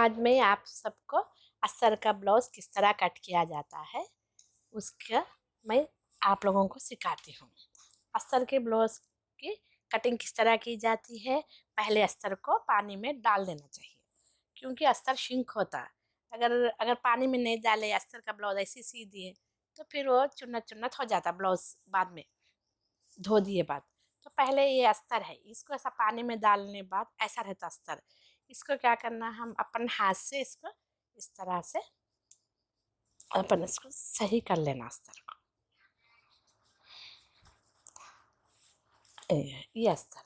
आज मैं आप सबको अस्तर का ब्लाउज किस तरह कट किया जाता है उसका मैं आप लोगों को सिखाती हूँ। अस्तर के ब्लाउज की कटिंग किस तरह की जाती है। पहले अस्तर को पानी में डाल देना चाहिए क्योंकि अस्तर श्रिंक होता है। अगर अगर पानी में नहीं डाले अस्तर का ब्लाउज ऐसे सी दिए तो फिर वो चुन्नत चुन्नत हो जाता ब्लाउज बाद में धो दिए बाद। तो पहले ये अस्तर है, इसको ऐसा पानी में डालने बाद ऐसा रहता अस्तर। इसको क्या करना, हम अपन हाथ से इसको इस तरह से अपन इसको सही कर लेना अस्तर को। ये अस्तर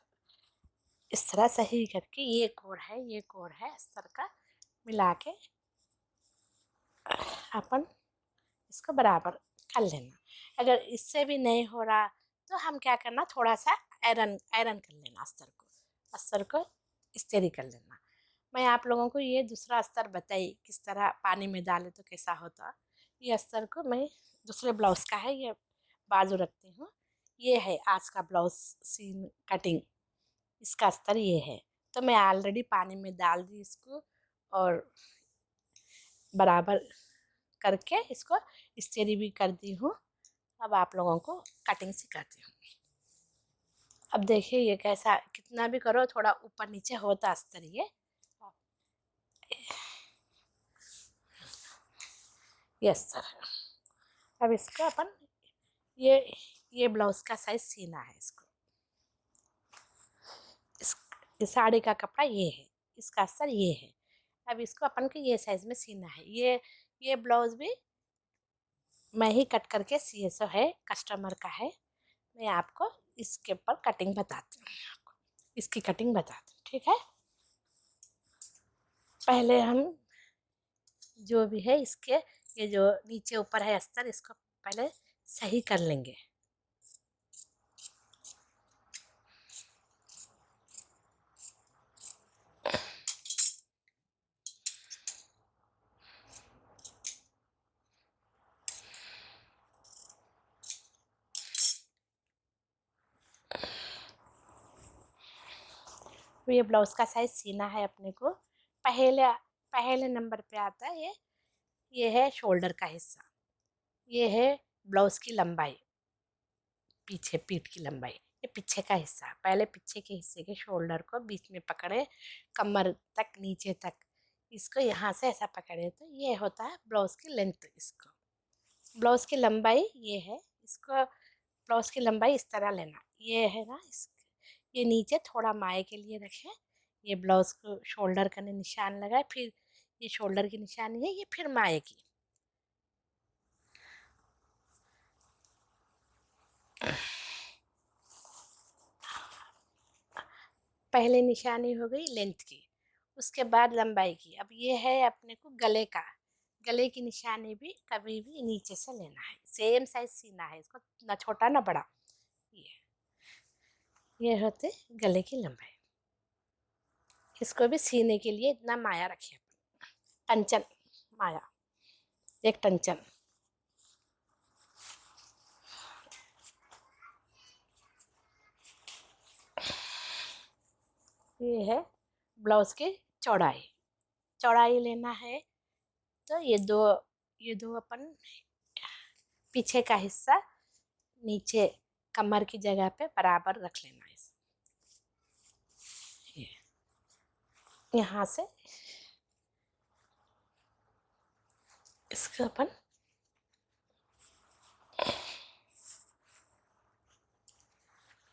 इस तरह सही करके ये कोर है अस्तर का मिला के अपन इसको बराबर कर लेना। अगर इससे भी नहीं हो रहा तो हम क्या करना, थोड़ा सा आयरन आयरन कर लेना अस्तर को इस्त्री कर लेना। मैं आप लोगों को ये दूसरा अस्तर बताई किस तरह पानी में डाले तो कैसा होता। ये अस्तर को मैं दूसरे ब्लाउज का है, ये बाजू रखती हूँ। ये है आज का ब्लाउज सीन कटिंग, इसका अस्तर ये है। तो मैं ऑलरेडी पानी में डाल दी इसको और बराबर करके इसको इस्त्री भी कर दी हूँ। अब आप लोगों को कटिंग सिखाती हूँ। अब देखिए ये कैसा, कितना भी करो थोड़ा ऊपर नीचे होता अस्तर ये। Yes sir. अब इसको अपन ये ब्लाउज का साइज सीना है इसको। इस साड़ी का कपड़ा ये है, इसका अस्तर ये है। अब इसको अपन को ये साइज में सीना है। ये ब्लाउज भी मैं ही कट करके सिए सो है, कस्टमर का है। मैं आपको इसके ऊपर कटिंग बताती हूँ, आपको इसकी कटिंग बताती हूँ, ठीक है। पहले हम जो भी है इसके ये जो नीचे ऊपर है अस्तर, इसको पहले सही कर लेंगे। ये ब्लाउज का साइज सीना है अपने को। पहले पहले नंबर पे आता है ये है शोल्डर का हिस्सा, ये है ब्लाउज की लंबाई, पीछे पीठ की लंबाई, ये पीछे का हिस्सा। पहले पीछे के हिस्से के शोल्डर को बीच में पकड़े, कमर तक नीचे तक इसको यहाँ से ऐसा पकड़े तो ये होता है ब्लाउज की लेंथ। इसको ब्लाउज की लंबाई ये है, इसको ब्लाउज की लंबाई इस तरह लेना। ये है ना, ये नीचे थोड़ा माए के लिए रखें। ये ब्लाउज को शोल्डर का निशान लगाए, फिर ये शोल्डर की निशानी है, ये फिर माए की। पहले निशानी हो गई लेंथ की, उसके बाद लंबाई की। अब ये है अपने को गले का, गले की निशानी भी कभी भी नीचे से लेना है, सेम साइज सीना है इसको, ना छोटा ना बड़ा। ये होते गले की लंबाई। इसको भी सीने के लिए इतना माया रखिए, टंचन माया, एक टंचन। ये है ब्लाउज की चौड़ाई, चौड़ाई लेना है। तो ये दो अपन पीछे का हिस्सा नीचे कमर की जगह पे बराबर रख लेना है। यहाँ से इसको अपन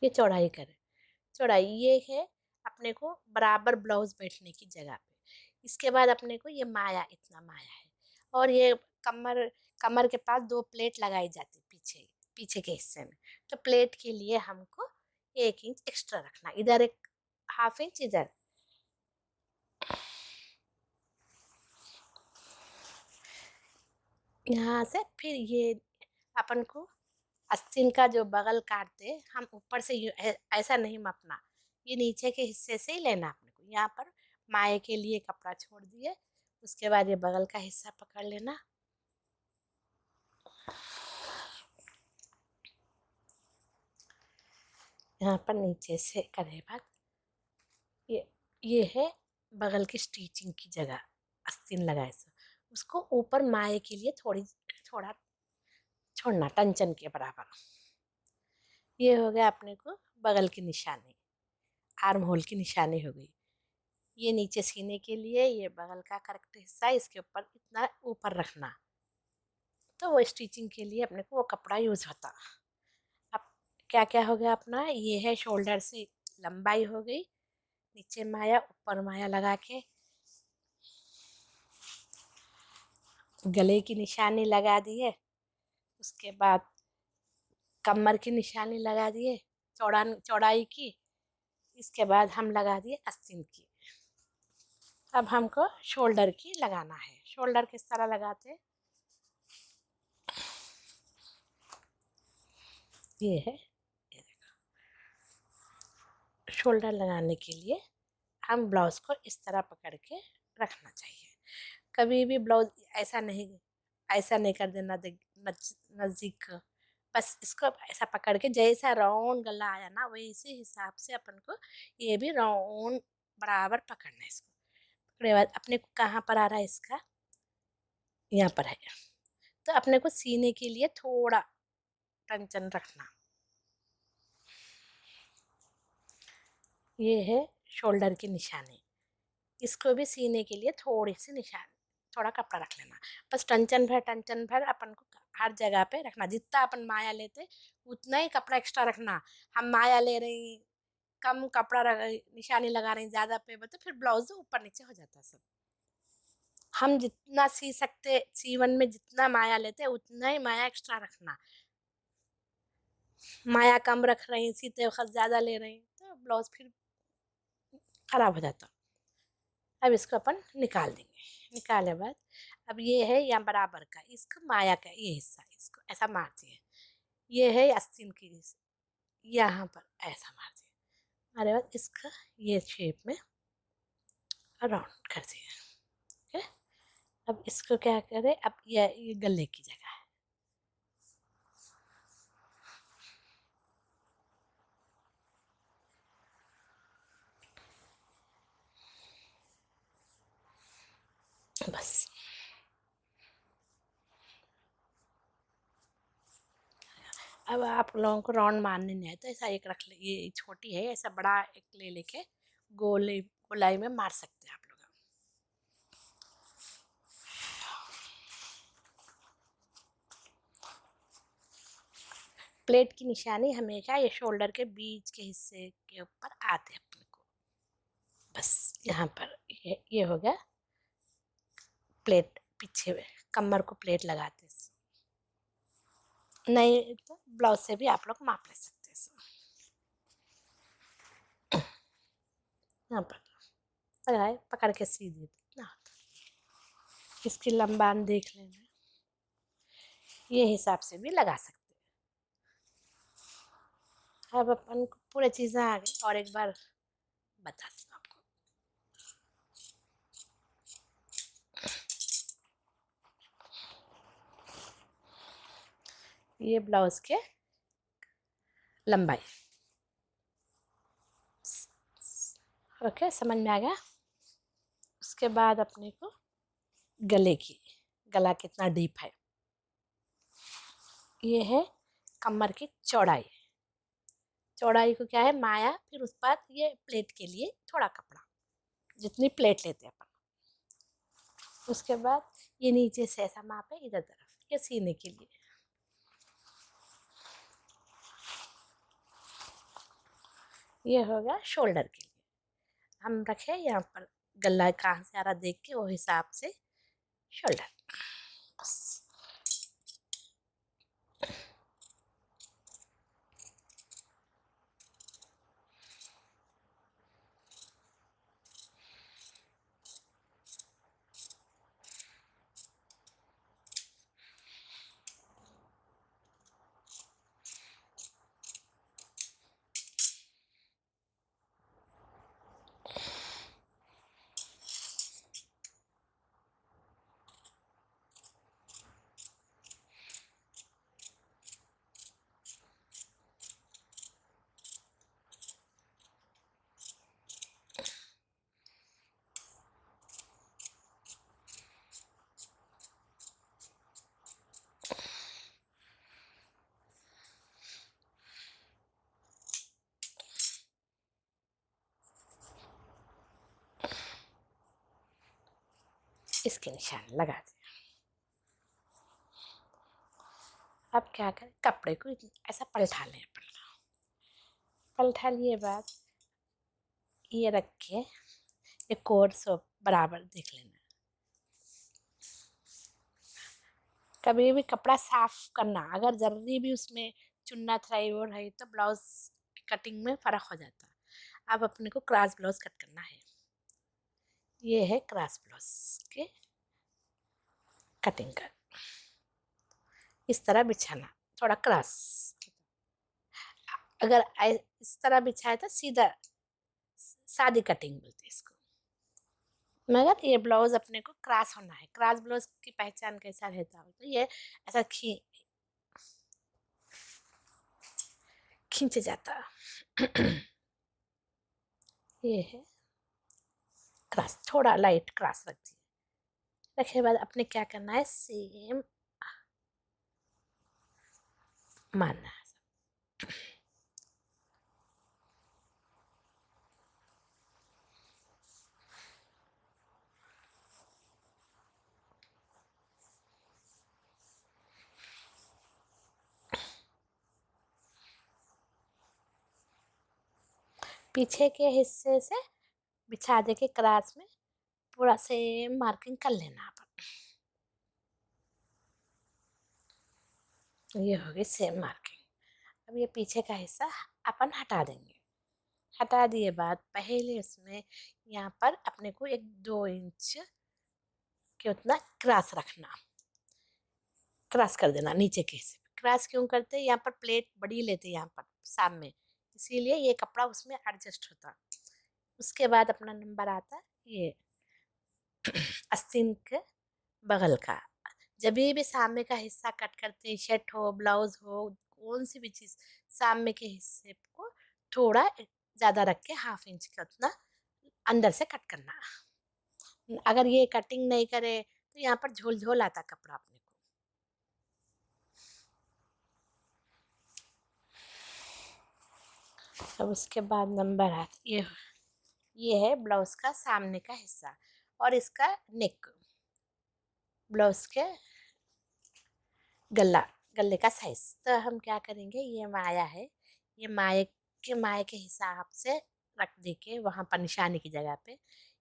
ये चौड़ाई करें। चौड़ाई ये है अपने को बराबर ब्लाउज बैठने की जगह पे। इसके बाद अपने को ये माया, इतना माया है। और ये कमर कमर के पास दो प्लेट लगाई जाती पीछे पीछे के हिस्से में। तो प्लेट के लिए हमको 1 इंच एक्स्ट्रा रखना, इधर एक 1/2 इंच, इधर। यहाँ से फिर ये अपन को आस्तीन का जो बगल काटते हम ऊपर से ऐसा नहीं मापना, ये नीचे के हिस्से से ही लेना अपने को। यहाँ पर माए के लिए कपड़ा छोड़ दिए, उसके बाद ये बगल का हिस्सा पकड़ लेना। यहाँ पर नीचे से करे बाद ये है बगल की स्टिचिंग की जगह। आस्तीन लगाए सो उसको ऊपर माए के लिए थोड़ा छोड़ना, टंचन के बराबर। ये हो गया अपने को बगल की निशानी, आर्म होल की निशानी हो गई। ये नीचे सीने के लिए ये बगल का करेक्ट हिस्सा इसके ऊपर इतना ऊपर रखना, तो वो स्टिचिंग के लिए अपने को वो कपड़ा यूज होता। अब क्या क्या हो गया अपना, ये है शोल्डर से लंबाई हो गई, नीचे माया ऊपर माया लगा के गले की निशानी लगा दिए, उसके बाद कमर की निशानी लगा दिए चौड़ाई की, इसके बाद हम लगा दिए आस्तीन की। अब हमको शोल्डर की लगाना है। शोल्डर किस तरह लगाते, ये है, ये देखो। शोल्डर लगाने के लिए हम ब्लाउज को इस तरह पकड़ के रखना चाहिए। कभी भी ब्लाउज ऐसा नहीं कर देना नज़दीक, बस इसको ऐसा पकड़ के जैसा राउंड गला आया ना वैसे हिसाब से अपन को ये भी राउंड बराबर पकड़ना है। इसको पकड़े बाद अपने को कहाँ पर आ रहा है, इसका यहाँ पर है, तो अपने को सीने के लिए थोड़ा टंचन रखना। ये है शोल्डर की निशानी, इसको भी सीने के लिए थोड़ी सी निशान, थोड़ा कपड़ा रख लेना। बस टंचन भर अपन को हर जगह पे रखना। जितना अपन माया लेते उतना ही कपड़ा एक्स्ट्रा रखना। हम माया ले रही, कम कपड़ा निशानी लगा रही ज़्यादा पे तो फिर ब्लाउज ऊपर नीचे हो जाता है सब। हम जितना सी सकते, सीवन में जितना माया लेते उतना ही माया एक्स्ट्रा रखना। माया कम रख रही, सीते वक्त ज़्यादा ले रही तो ब्लाउज फिर खराब हो जाता। अब इसको अपन निकाल देंगे। निकाले बाद अब ये है यहाँ बराबर का, इसको माया का ये हिस्सा, इसको ऐसा मार दिए। ये है आस्तीन की, यहाँ पर ऐसा मार दिए। मारे बाद इसका ये शेप में राउंड कर दिए। ठीक है, अब इसको क्या करें, अब ये गले की जगह है, बस अब आप लोगों को राउंड मारने नहीं है तो ऐसा एक रख ले, ये छोटी है, ऐसा बड़ा एक ले लेके गोलाई में मार सकते हैं आप लोग। प्लेट की निशानी हमेशा ये शोल्डर के बीच के हिस्से के ऊपर आते हैं अपने को। बस यहाँ पर ये हो गया प्लेट, पीछे कमर को प्लेट लगाते हैं। नहीं तो ब्लाउज से भी आप लोग माप ले सकते हैं। यहाँ पर लगाए, पकड़ के सी देते ना, इसकी लंबाई देख लेना, ये हिसाब से भी लगा सकते हैं। अब अपन को पूरे चीज़ें आ गई और एक बार बताती हूँ आपको। ये ब्लाउज के लंबाई, ओके, समझ में आ गया। उसके बाद अपने को गले की, गला कितना डीप है, ये है कमर की चौड़ाई। चौड़ाई को क्या है माया, फिर उस पर ये प्लेट के लिए थोड़ा कपड़ा, जितनी प्लेट लेते हैं अपन। उसके बाद ये नीचे से ऐसा माप है इधर तरफ, ये सीने के लिए। ये हो गया शोल्डर के लिए। हम रखे यहाँ पर गला कहाँ से आ रहा देख के वो हिसाब से शोल्डर, बस। इसके निशान लगा दिए। अब क्या करें, कपड़े को ऐसा पलटा लें। पलटा लिए बाद ये रख के एक और सब बराबर देख लेना। कभी भी कपड़ा साफ करना, अगर जरूरी भी उसमें चुन्ना थ्राई और है तो ब्लाउज कटिंग में फर्क हो जाता है। अब अपने को क्रॉस ब्लाउज कट करना है। ये है क्रॉस ब्लाउज के कटिंग का। इस तरह बिछाना, थोड़ा क्रॉस। अगर इस तरह बिछाए तो सीधा सादी कटिंग बोलते हैं इसको। मगर ये ब्लाउज अपने को क्रॉस होना है। क्रॉस ब्लाउज की पहचान कैसा रहता है तो ये ऐसा खींच जाता है। ये है क्रॉस, थोड़ा लाइट क्रॉस रख दिए। रखे बाद अपने क्या करना है, सेम मारना है। पीछे के हिस्से से बिछा दे के क्रॉस में पूरा सेम मार्किंग कर लेना। ये हो गई सेम मार्किंग। अब ये पीछे का हिस्सा अपन हटा देंगे। हटा दिए बाद पहले इसमें यहाँ पर अपने को 1-2 इंच के उतना क्रॉस रखना। क्रॉस कर देना नीचे के हिस्से। क्रॉस क्यों करते हैं, यहाँ पर प्लेट बड़ी लेते हैं यहाँ पर सामने, इसीलिए ये कपड़ा उसमें एडजस्ट होता। उसके बाद अपना नंबर आता ये आस्तीन के बगल का। जब भी सामने का हिस्सा कट करते हैं, शर्ट हो ब्लाउज हो कौन सी भी चीज़, सामने के हिस्से को थोड़ा ज़्यादा रख के 1/2 इंच का उतना अंदर से कट करना। अगर ये कटिंग नहीं करे तो यहाँ पर झोल झोल आता कपड़ा अपने को। अब उसके बाद नंबर आता ये है ब्लाउज का सामने का हिस्सा और इसका नेक, ब्लाउज के गले का साइज। तो हम क्या करेंगे, ये माया है, ये माए के हिसाब से रख दे के वहाँ पर निशानी की जगह पे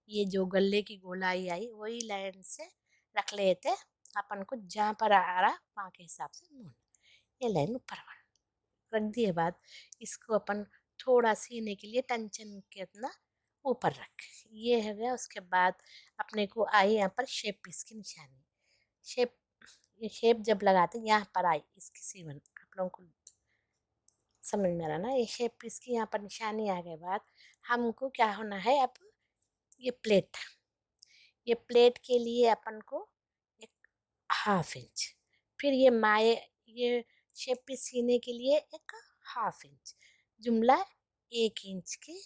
ये जो गले की गोलाई आई वही लाइन से रख लेते। अपन को जहाँ पर आ रहा वहाँ के हिसाब से मोड़, ये लाइन ऊपर रख दिए बाद इसको अपन थोड़ा सीने के लिए टेंशन के उतना ऊपर रख, ये हो गया। उसके बाद अपने को आई यहाँ पर शेप पीस की निशानी। शेप, ये शेप जब लगाते यहाँ पर आई इसकी सीवन, आप लोगों को समझ में आ रहा ना। ये शेप पीस की यहाँ पर निशानी आ गए बाद हमको क्या होना है, अब ये प्लेट के लिए अपन को 1/2 इंच, फिर ये शेप पीस सीने के लिए 1/2 इंच, जुमला 1 इंच की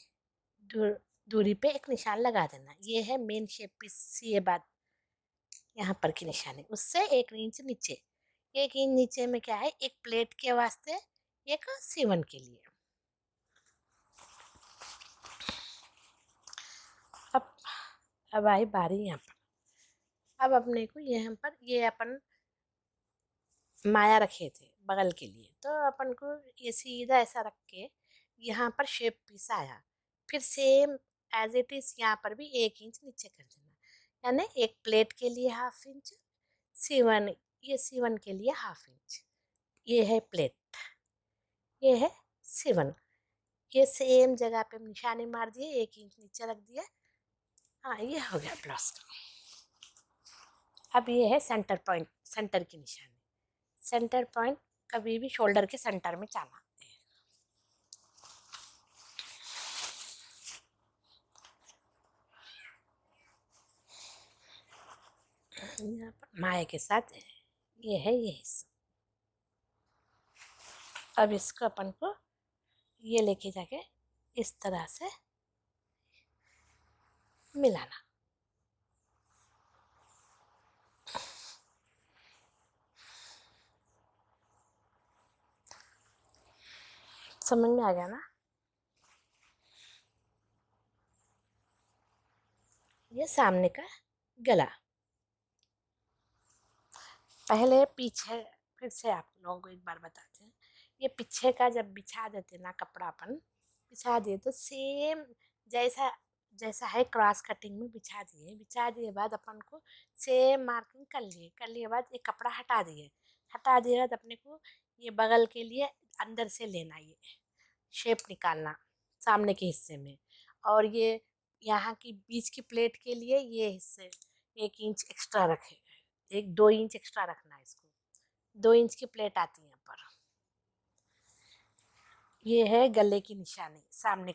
दूरी पे एक निशान लगा देना। ये है मेन शेप पीस सिए बाद यहाँ पर की निशानी। उससे 1 इंच नीचे, 1 इंच नीचे में क्या है, एक प्लेट के वास्ते एक सीवन के लिए। अब आई बारी यहाँ पर। अब अपने को यहाँ पर ये अपन माया रखे थे बगल के लिए, तो अपन को ये सीधा ऐसा रख के यहाँ पर शेप पीस आया, फिर सेम एज इट इज यहाँ पर भी 1 इंच नीचे कर देना। यानी एक प्लेट के लिए 1/2 इंच, सीवन, ये सीवन के लिए 1/2 इंच। ये है प्लेट, ये है सीवन। ये सेम जगह पे निशानी मार दिए, 1 इंच नीचे रख दिया। हाँ, ये हो गया ब्लाउज का। अब ये है सेंटर पॉइंट, सेंटर की निशानी। सेंटर पॉइंट कभी भी शोल्डर के सेंटर में जाना। यहाँ पर माए के साथ ये है ये हिस्सा। अब इसको अपन को ये लेके जाके इस तरह से मिलाना। समझ में आ गया ना। ये सामने का गला, पहले पीछे, फिर से आप लोगों को एक बार बताते हैं। ये पीछे का जब बिछा देते ना कपड़ा, अपन बिछा दिए तो सेम जैसा जैसा है क्रॉस कटिंग में बिछा दिए बाद अपन को सेम मार्किंग कर लिए बाद ये कपड़ा हटा दिए बाद अपने को ये बगल के लिए अंदर से लेना, ये शेप निकालना सामने के हिस्से में। और ये यहाँ की बीच की प्लेट के लिए ये हिस्से 1 इंच एक्स्ट्रा रखे, 1-2 इंच एक्स्ट्रा रखना है इसको। 2 इंच की प्लेट आती है यहाँ पर। ये है गले की निशानी, सामने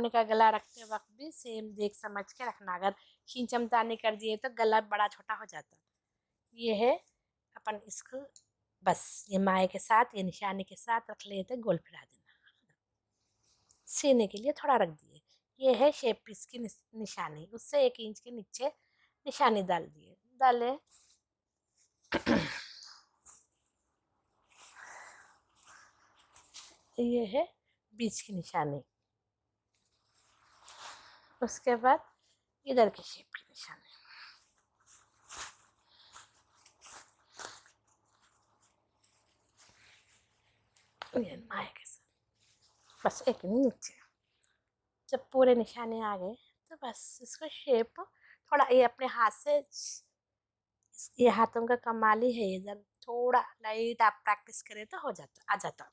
का गला रखते वक्त भी सेम देख समझ के रखना। अगर खींचमतानी कर दिए तो गला बड़ा छोटा हो जाता। ये है अपन इसको बस ये माए के साथ, ये निशानी के साथ रख लेते, गोल फिरा देना। सीने के लिए थोड़ा रख दिए। ये है शेप पीस की निशानी, उससे 1 इंच के नीचे निशानी डाले। ये है बीच की निशानी। उसके बाद इधर की शेप की निशानी। ये माए के साथ बस 1 इंच नीचे। जब पूरे निशाने आ गए तो बस इसको शेप थोड़ा ये अपने हाथ से, ये हाथों का कमाल ही है, इधर थोड़ा लाइट आप प्रैक्टिस करें तो आ जाता।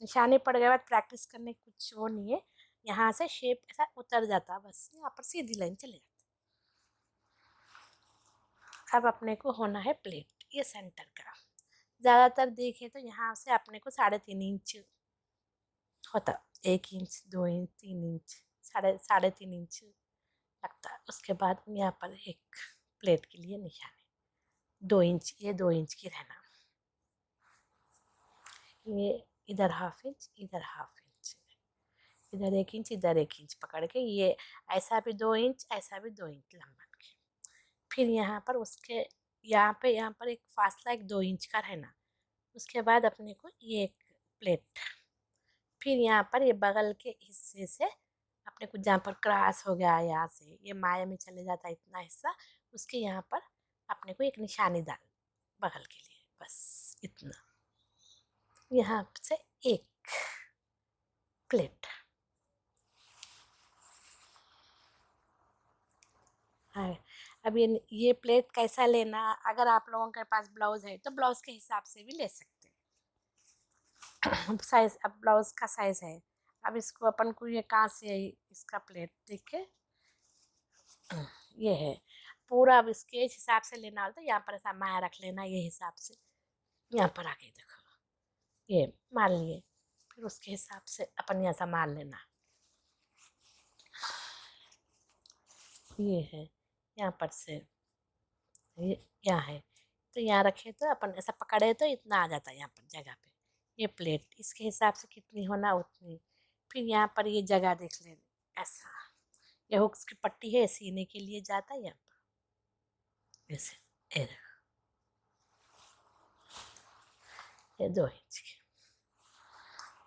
निशाने पड़ गए बाद प्रैक्टिस करने की कुछ वो नहीं है, यहाँ से शेप ऐसा उतर जाता, बस यहाँ पर सीधी लाइन चले जाती। अब अपने को होना है प्लेट, ये सेंटर का। ज़्यादातर देखें तो यहाँ से अपने को 3.5 इंच होता, 1 इंच 2 इंच 3 इंच, 3.5 इंच लगता है। उसके बाद यहाँ पर एक प्लेट के लिए निशानी 2 इंच, ये 2 इंच की रहना। ये इधर 1/2 इंच, इधर 1/2 इंच, इधर 1 इंच, इधर 1 इंच पकड़ के, ये ऐसा भी 2 इंच, ऐसा भी 2 इंच लंबा के। फिर यहाँ पर उसके यहाँ पर एक फासला 2 इंच का रहना। उसके बाद अपने को ये एक प्लेट, फिर यहाँ पर ये बगल के हिस्से से अपने को जहाँ पर क्रॉस हो गया, यहाँ से ये माया में चले जाता है इतना हिस्सा, उसके यहाँ पर अपने को एक निशानी डाल बगल के लिए, बस इतना। यहाँ से एक प्लेट। है। अब ये प्लेट कैसा लेना, अगर आप लोगों के पास ब्लाउज है तो ब्लाउज के हिसाब से भी ले सकते हैं। साइज, अब ब्लाउज का साइज है। अब इसको अपन को ये कहाँ से है इसका प्लेट, देखिए ये है पूरा। अब इसके हिसाब से लेना हो तो यहाँ पर ऐसा माया रख लेना, ये हिसाब से यहाँ पर आके देखो ये मान लिए, फिर उसके हिसाब से अपन यहाँ से मान लेना। ये है यहाँ पर से, ये यहाँ है तो यहाँ रखे तो अपन ऐसा पकड़े तो इतना आ जाता है यहाँ पर जगह पे। ये प्लेट इसके हिसाब से कितनी होना उतनी। फिर यहाँ पर ये जगह देख लेना, ऐसा ये हुक्स की पट्टी है, सीने के लिए जाता है यहाँ पर ऐसे। ये 2 इंच की।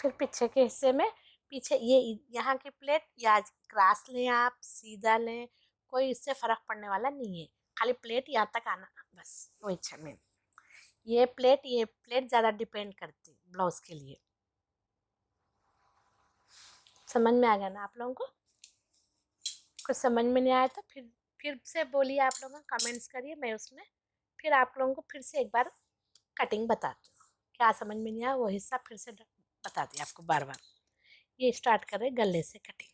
फिर पीछे के हिस्से में, पीछे ये यहाँ की प्लेट या क्रॉस लें आप सीधा लें, कोई इससे फर्क पड़ने वाला नहीं है, खाली प्लेट यहाँ तक आना बस वो इच्छा में। ये प्लेट ज़्यादा डिपेंड करती है ब्लाउज के लिए। समझ में आ गया ना आप लोगों को? कुछ समझ में नहीं आया तो फिर से बोलिए, आप लोगों कमेंट्स करिए, मैं उसमें फिर आप लोगों को फिर से एक बार कटिंग बताती हूँ। क्या समझ में नहीं आया वो हिस्सा फिर से बताती आपको बार बार। ये स्टार्ट करें गले से कटिंग।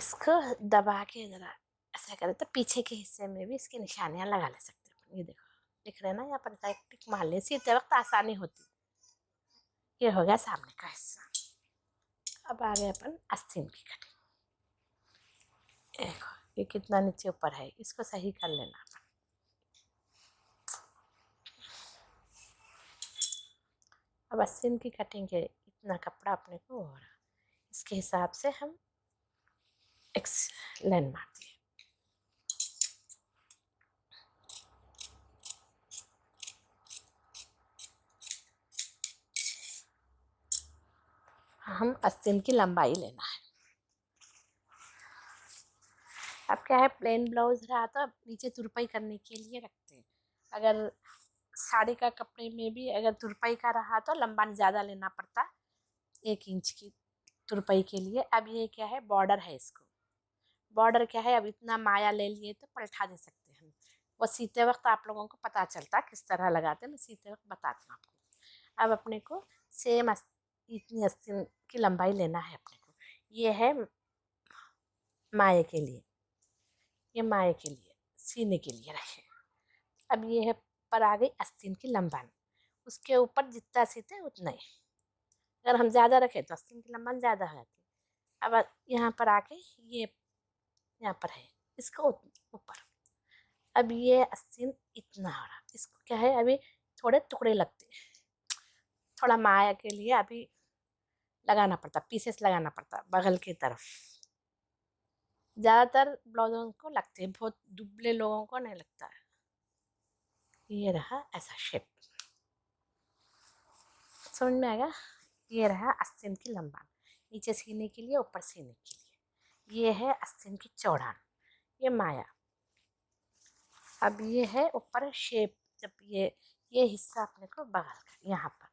इसको दबा के ज़रा ऐसा करें तो पीछे के हिस्से में भी इसकी निशानियाँ लगा ले सकते हैं। ये देखो, दिख रहे हैं ना, यहाँ पर टिक मार ले, सीते वक्त आसानी होती। ये हो गया सामने का हिस्सा। अब आ गए अपन आस्तीन की कटिंग। देखो ये कितना नीचे ऊपर है, इसको सही कर लेना अपन। अब आस्तीन की कटिंग के इतना कपड़ा अपने को हो रहा, इसके हिसाब से हम एक लाइन मार दिए। हम आस्तीन की लंबाई लेना है। अब क्या है, प्लेन ब्लाउज रहा तो नीचे तुरपाई करने के लिए रखते हैं। अगर साड़ी का कपड़े में भी अगर तुरपाई का रहा तो लंबा ज़्यादा लेना पड़ता, 1 इंच की तुरपाई के लिए। अब ये क्या है, बॉर्डर है, इसको बॉर्डर क्या है, अब इतना माया ले लिए तो पलटा दे सकते हैं हम। वो सीते वक्त आप लोगों को पता चलता किस तरह लगाते हैं, मैं सीते वक्त बताती हूँ आपको। अब अपने को सेम इतनी आस्तीन की लंबाई लेना है अपने को। ये है माए के लिए, ये माए के लिए सीने के लिए रखे। अब ये है पर आ गई आस्तीन की लंबाई, उसके ऊपर जितना सीते उतना ही। अगर हम ज़्यादा रखें तो आस्तीन की लंबाई ज़्यादा हो जाती है। अब यहाँ पर आके ये यहाँ पर है, इसको ऊपर। अब ये आस्तीन इतना हो रहा, इसको क्या है, अभी थोड़े टुकड़े लगते हैं, थोड़ा माया के लिए अभी लगाना पड़ता, पीसेस लगाना पड़ता बगल की तरफ। ज़्यादातर ब्लाउजों को लगते हैं, बहुत दुबले लोगों को नहीं लगता है। ये रहा ऐसा शेप, समझ में आएगा। ये रहा आस्तीन की लंबाई, नीचे सीने के लिए, ऊपर सीने के लिए। ये है आस्तीन की चौड़ाई, ये माया। अब ये है ऊपर शेप, जब ये हिस्सा अपने को बगल का यहाँ पर,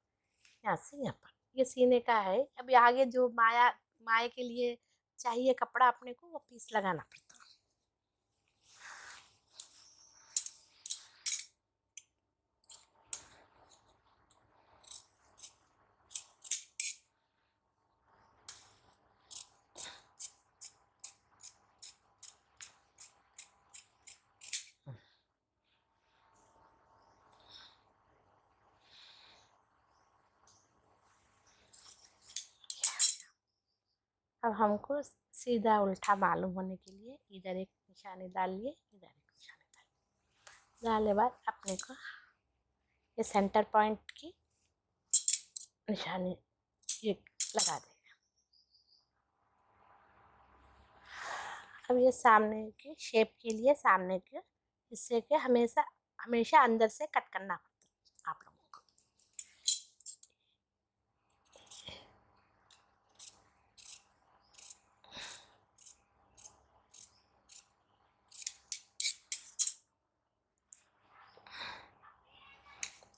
यहाँ से यहाँ पर ये सीने का है। अभी आगे जो माया के लिए चाहिए कपड़ा अपने को, वो पीस लगाना पड़ता। अब हमको सीधा उल्टा मालूम होने के लिए इधर एक निशानी डालिए, इधर एक निशानी डालिए। डालने बाद अपने को ये सेंटर पॉइंट की निशानी ये लगा देगा। अब ये सामने के शेप के लिए सामने के हिस्से के हमेशा अंदर से कट करना पड़ता है आप लोगों को।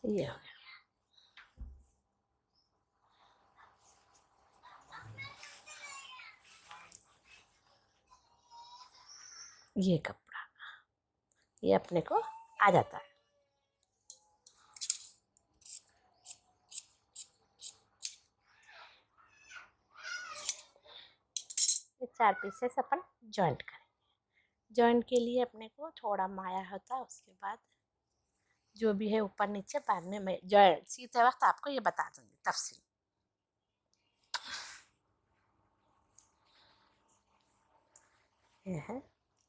ये हो गया। ये कपड़ा ये अपने को आ जाता है। ये 4 पीसेस अपन जॉइंट करेंगे। जॉइंट के लिए अपने को थोड़ा माया होता है, उसके बाद जो भी है ऊपर नीचे बाद में मैं जॉइंट सीते वक्त आपको ये बता दूंगी तफसील। ये है,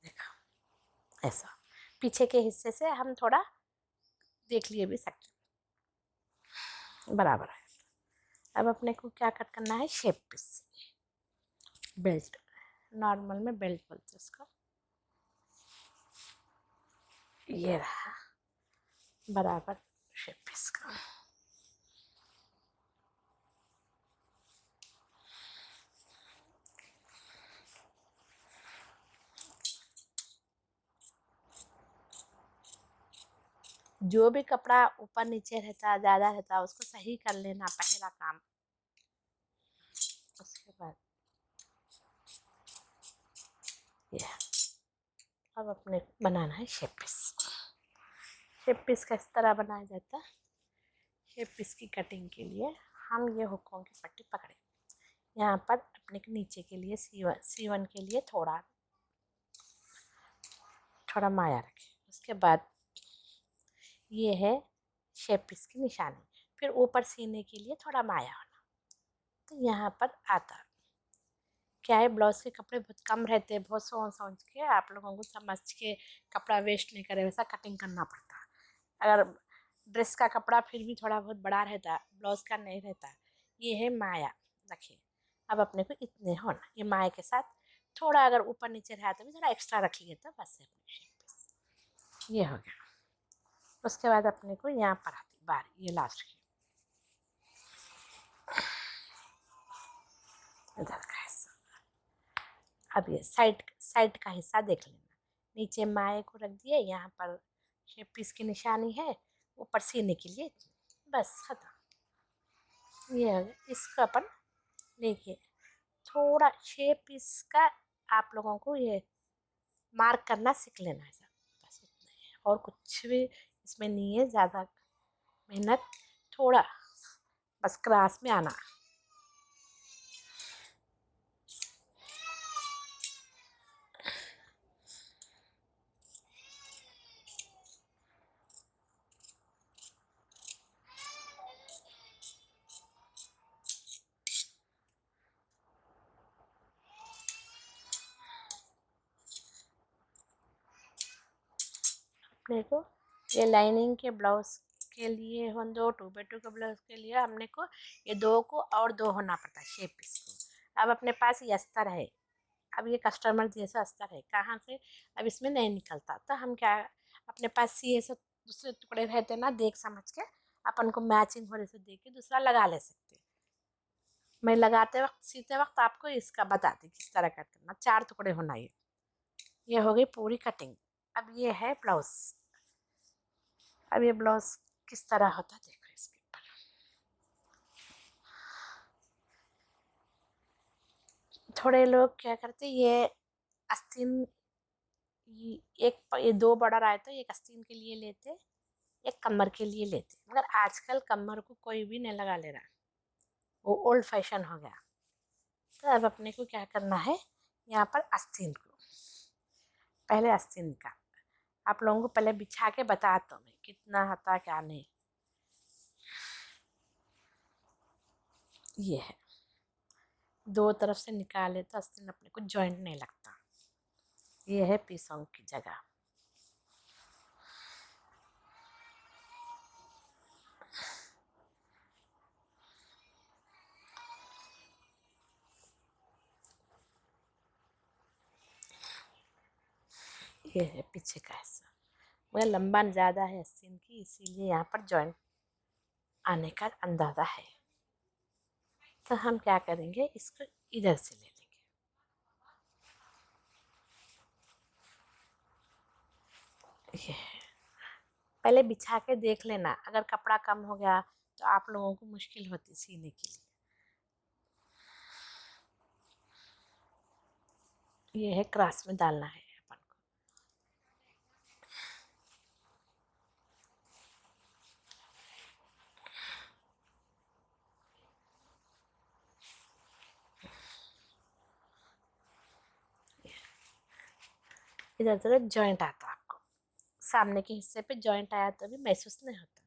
देखो ऐसा पीछे के हिस्से से हम थोड़ा देख लिए भी सकते, बराबर है। अब अपने को क्या कट करना है, शेप पीस, बेल्ट, नॉर्मल में बेल्ट बोलते हैं उसको। ये रहा बराबर शेप पीस का। जो भी कपड़ा ऊपर नीचे रहता ज़्यादा रहता उसको सही कर लेना पहला काम। उसके बाद ये अब अपने बनाना है शेप पीस। शेप पीस किस तरह बनाया जाता है, शेप पीस की कटिंग के लिए हम ये हुकों की पट्टी पकड़े, यहाँ पर अपने के नीचे के लिए C1 के लिए थोड़ा थोड़ा माया रखें। उसके बाद ये है शेप पीस की निशानी, फिर ऊपर सीने के लिए थोड़ा माया होना। तो यहाँ पर आता क्या है, ब्लाउज के कपड़े बहुत कम रहते हैं, बहुत सोच के आप लोगों को समझ के कपड़ा वेस्ट नहीं करे वैसा कटिंग करना पड़ता। अगर ड्रेस का कपड़ा फिर भी थोड़ा बहुत बड़ा रहता, ब्लाउज का नहीं रहता। ये है माया रखिए। अब अपने को इतने होना, ये माया के साथ थोड़ा अगर ऊपर नीचे रहा तो भी थोड़ा एक्स्ट्रा रख लिए तो बस ये हो गया। उसके बाद अपने को यहाँ पर आती बारी, ये लास्ट की इधर का हिस्सा। अब ये साइड का हिस्सा देख लेना। नीचे माए को रख दिए, यहाँ पर शेप पीस की निशानी है, ऊपर सीने के लिए बस खत्म। ये हो गया। इसको अपन देखिए थोड़ा शेप पीस का आप लोगों को ये मार्क करना सीख लेना है, बस इतना ही है, और कुछ भी इसमें नहीं है ज़्यादा मेहनत, थोड़ा बस क्लास में आना। अपने को ये लाइनिंग के ब्लाउज के लिए हो, 2x2 के ब्लाउज के लिए हमने को ये 2 को और 2 होना पड़ता है शेप पीस को। अब अपने पास ये अस्तर है, अब ये कस्टमर जैसा अस्तर है कहाँ से, अब इसमें नहीं निकलता तो हम क्या, अपने पास सिए से दूसरे टुकड़े रहते ना, देख समझ के अपन को मैचिंग होने से देख के दूसरा लगा ले सकते। मैं लगाते वक्त सीते वक्त आपको इसका बताती किस तरह कट करना। 4 टुकड़े होना ये हो गई पूरी कटिंग। अब ये है ब्लाउज। अब ये ब्लाउज किस तरह होता है देखो इसके ऊपर। थोड़े लोग क्या करते, ये आस्तीन, ये 2 बॉर्डर आए तो एक आस्तीन के लिए लेते, एक कमर के लिए लेते, मगर आजकल कमर को कोई भी नहीं लगा ले रहा, वो ओल्ड फैशन हो गया। तो अब अपने को क्या करना है, यहाँ पर आस्तीन को पहले आस्तीन का आप लोगों को पहले बिछा के बताता हूँ मैं कितना आता क्या नहीं। ये है, 2 तरफ से निकाले तो आस्तीन अपने को जॉइंट नहीं लगता। ये है पीसों की जगह। ये है पीछे का हिस्सा, मगर लंबा ज़्यादा है आस्तीन की, इसीलिए यहाँ पर जॉइंट आने का अंदाज़ा है। तो हम क्या करेंगे, इसको इधर से ले लेंगे। ये पहले बिछा के देख लेना, अगर कपड़ा कम हो गया तो आप लोगों को मुश्किल होती सीने के लिए। ये है क्रॉस में डालना है अपन को। इधर उधर जॉइंट आता आपको, सामने के हिस्से पे जॉइंट आया तो भी महसूस नहीं होता।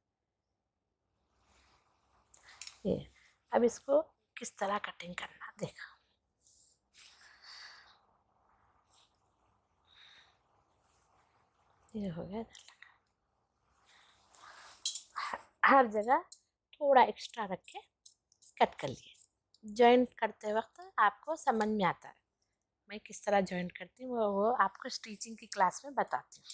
ये अब इसको किस तरह कटिंग करना देखो। ये हो गया, हर जगह थोड़ा एक्स्ट्रा रख के कट कर लिए। जॉइंट करते वक्त आपको समझ में आता है मैं किस तरह जॉइंट करती हूँ, वो आपको स्टिचिंग की क्लास में बताती हूँ।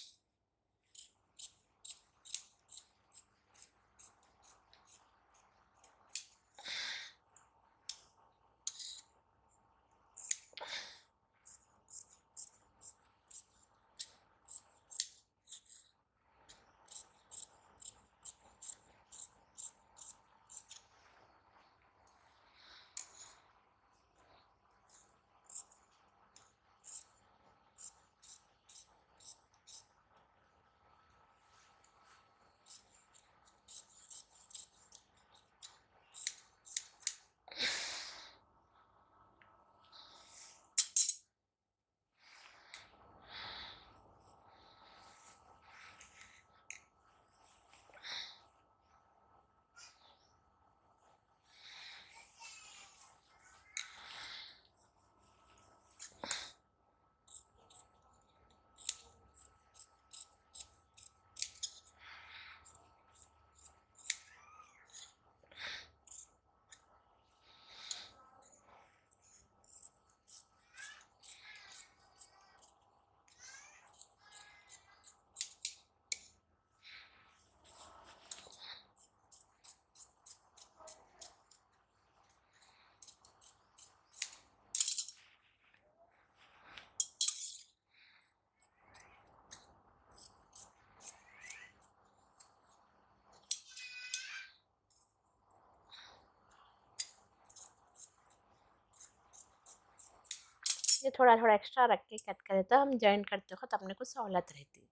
ये थोड़ा थोड़ा एक्स्ट्रा रख के कट करें तो हम जॉइन करते वक्त अपने को सहूलत रहती।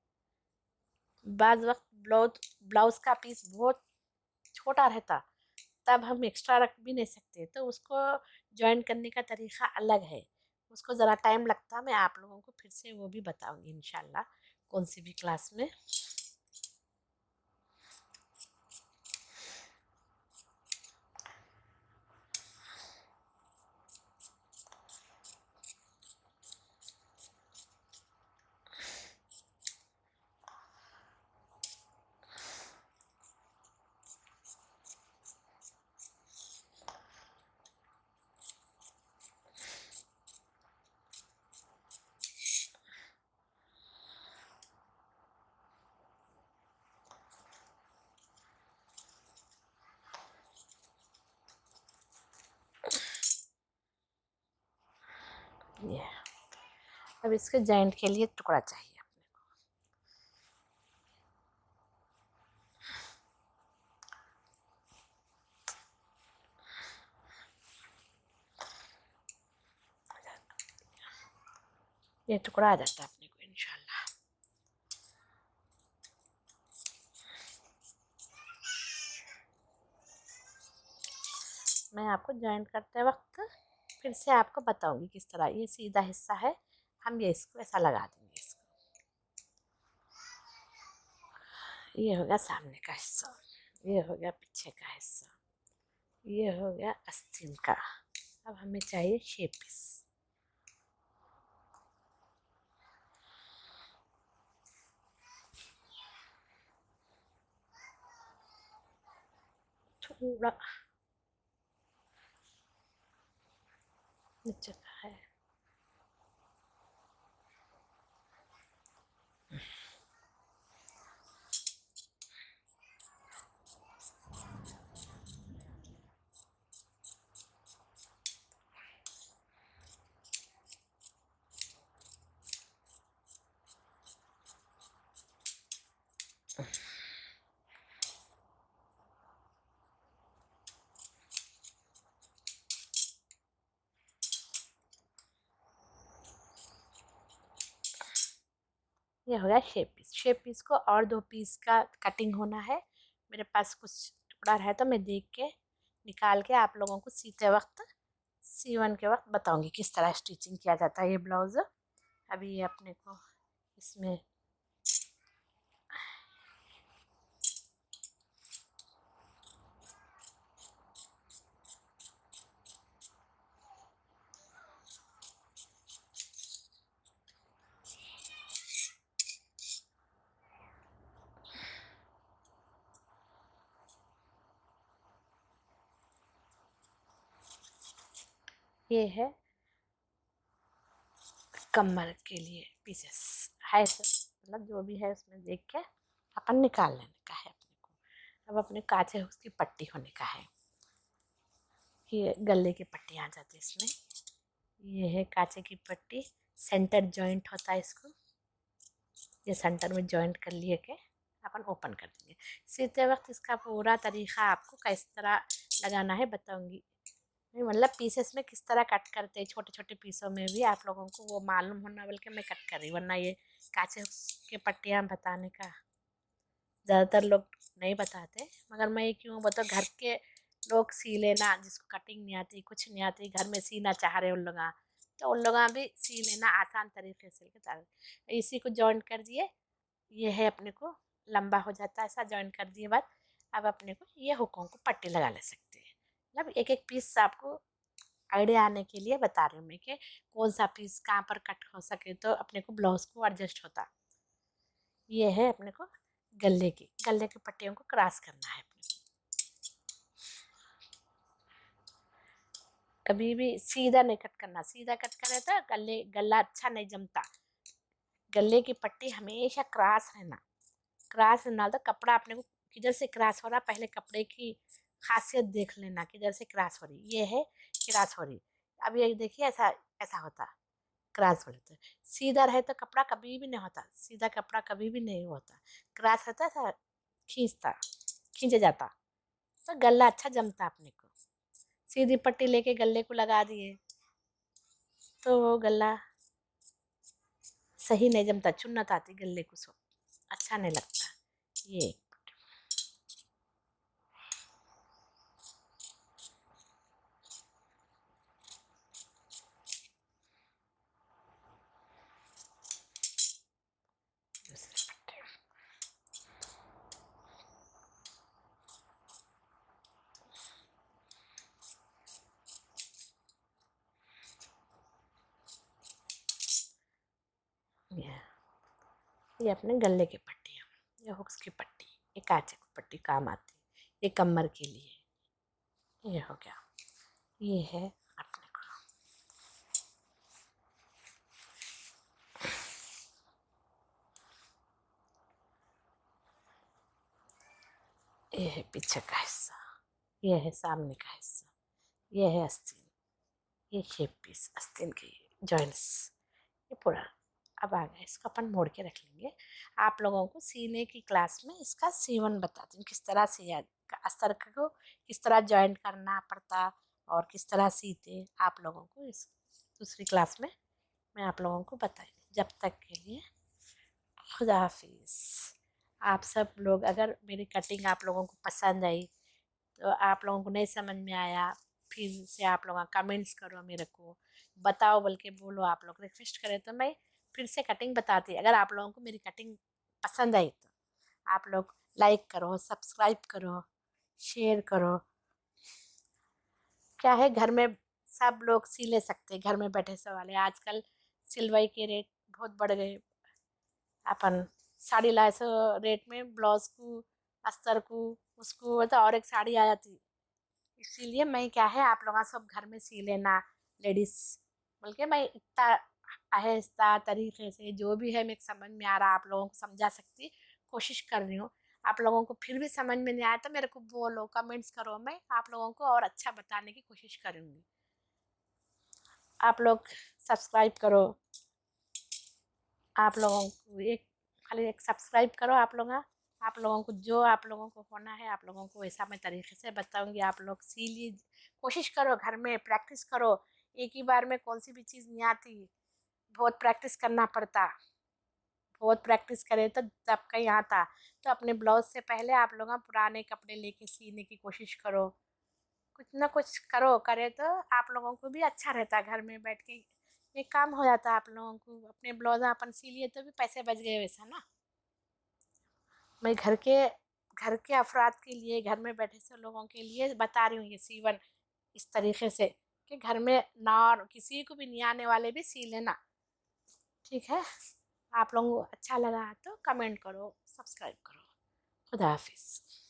बाज़ वक्त ब्लाउज़ का पीस बहुत छोटा रहता, तब हम एक्स्ट्रा रख भी नहीं सकते, तो उसको जॉइन करने का तरीक़ा अलग है, उसको ज़रा टाइम लगता। मैं आप लोगों को फिर से वो भी बताऊंगी इंशाल्लाह कौन सी भी क्लास में। ये अब इसके जॉइंट के लिए टुकड़ा चाहिए अपने को। ये टुकड़ा आ जाता है अपने को इंशाल्लाह। मैं आपको जॉइंट करते वक्त फिर से आपको बताऊंगी किस तरह। ये सीधा हिस्सा है, हम ये इसको ऐसा लगा देंगे इसको। ये हो गया सामने का हिस्सा, ये हो गया पीछे का हिस्सा, ये हो गया आस्तीन का। अब हमें चाहिए शेप पीस। थोड़ा नीचे का है। ये हो गया शेप पीस। शेप पीस को और 2 पीस का कटिंग होना है। मेरे पास कुछ टुकड़ा है तो मैं देख के निकाल के आप लोगों को सीते वक्त, सीवन के वक्त बताऊंगी किस तरह स्टिचिंग किया जाता है ये ब्लाउज़। अभी ये अपने को इसमें ये है कमर के लिए पीसेस है सब, मतलब जो भी है उसमें देख के अपन निकाल लेने का है अपने को। अब अपने काचे उसकी पट्टी होने का है। ये गले की पट्टी आ जाती है इसमें। ये है काचे की पट्टी, सेंटर जॉइंट होता है इसको। ये सेंटर में जॉइंट कर लिए के अपन ओपन कर देंगे। सीते वक्त इसका पूरा तरीका आपको किस तरह लगाना है बताऊंगी। नहीं मतलब पीसेस में किस तरह कट करते हैं, छोटे छोटे पीसों में भी आप लोगों को वो मालूम होना, बल्कि मैं कट कर रही, वरना ये कांचे के पट्टियाँ बताने का ज़्यादातर लोग नहीं बताते। मगर मैं क्यों बता, घर के लोग सी लेना जिसको कटिंग नहीं आती, कुछ नहीं आती, घर में सीना चाह रहे उन लोग, तो उन लोग भी सी लेना आसान तरीके से। इसी को जॉइंट कर दिए, ये है अपने को लंबा हो जाता है ऐसा जॉइंट कर दिए बाद। अब अपने को ये हुकों को पट्टी लगा ले सकते हैं। मतलब एक एक पीस आपको आइडिया आने के लिए बता रही हूँ मैं कि कौन सा पीस कहाँ पर कट हो सके तो अपने को ब्लाउज को एडजस्ट होता। ये है अपने को गले की पट्टियों को क्रॉस करना है अपने को। कभी भी सीधा नहीं कट करना, सीधा कट करे तो गला अच्छा नहीं जमता। गले की पट्टी हमेशा क्रॉस रहना, क्रॉस रहना तो कपड़ा अपने को किधर से क्रॉस हो रहा, पहले कपड़े की खासियत देख लेना किधर से क्रॉस हो रही। ये है क्रॉस हो रही। अब ये देखिए ऐसा ऐसा होता, क्रॉस हो जाता है। सीधा रहे तो कपड़ा कभी भी नहीं होता, सीधा कपड़ा कभी भी नहीं होता। क्रॉस होता था, खींचता, खींचे जाता, तो गला अच्छा जमता अपने को। सीधी पट्टी लेके गले को लगा दिए तो वो गला सही नहीं जमता, चुन्नत आती गले को, सो अच्छा नहीं लगता। ये दूसरे पट्टे, ये अपने गले की पट्टी है, ये हुक्स की पट्टी, ये कांचे की पट्टी काम आती है, ये कमर के लिए। ये हो गया, ये है अपने को। ये है पीछे का हिस्सा, ये है सामने का हिस्सा, ये है आस्तीन, ये शेप पीस आस्तीन के जॉइंट्स, ये पूरा। अब आ गया, इसको अपन मोड़ के रख लेंगे। आप लोगों को सीने की क्लास में इसका सीवन बताती हूँ, किस तरह सिया, अस्तर को किस तरह जॉइंट करना पड़ता और किस तरह सीते। आप लोगों को इस दूसरी क्लास में मैं आप लोगों को बताऊँगी। जब तक के लिए खुदा हाफिज़। आप सब लोग, अगर मेरी कटिंग आप लोगों को पसंद आई, तो आप लोगों को नहीं समझ में आया, फिर से आप लोग कमेंट्स करो, मेरे को बताओ, बल्कि बोलो, आप लोग रिक्वेस्ट करें तो मैं फिर से कटिंग बताती। अगर आप लोगों को मेरी कटिंग पसंद आई तो आप लोग लाइक करो, सब्सक्राइब करो, शेयर करो। क्या है, घर में सब लोग सी ले सकते हैं, घर में बैठे से वाले। आजकल सिलवाई के रेट बहुत बढ़ गए। अपन साड़ी लाए सो रेट में ब्लाउज को, अस्तर को, उसको तो और एक साड़ी आ जाती। इसीलिए मैं क्या है, आप लोग सब घर में सी लेना लेडीज, बल्कि मैं इतना आहिस्ता तरीके से जो भी है मेरे समझ में आ रहा आप लोगों को समझा सकती, कोशिश कर रही हूँ। आप लोगों को फिर भी समझ में नहीं आया तो मेरे को बोलो, कमेंट्स करो, मैं आप लोगों को और अच्छा बताने की कोशिश करूँगी। आप लोग सब्सक्राइब करो, आप लोगों को एक खाली एक सब्सक्राइब करो। आप लोगों को जो आप लोगों को होना है, आप लोगों को वैसा मैं तरीके से बताऊंगी। आप लोग सी लीजिए, कोशिश करो, घर में प्रैक्टिस करो। एक ही बार में कौन सी भी चीज़ नहीं आती, बहुत प्रैक्टिस करना पड़ता। बहुत प्रैक्टिस करे तो तब कहीं आता। तो अपने ब्लाउज से पहले आप लोग पुराने कपड़े लेके सीने की कोशिश करो, कुछ ना कुछ करो, करे तो आप लोगों को भी अच्छा रहता। घर में बैठ के ये काम हो जाता, आप लोगों को अपने ब्लाउज अपन सी लिए तो भी पैसे बच गए वैसा ना। मैं घर के अफराद के लिए, घर में बैठे से लोगों के लिए बता रही हूँ ये सीवन, इस तरीके से कि घर में ना और किसी को भी नहीं आने वाले भी सी लेना। ठीक है, आप लोगों को अच्छा लगा तो कमेंट करो, सब्सक्राइब करो। खुदा हाफिज़।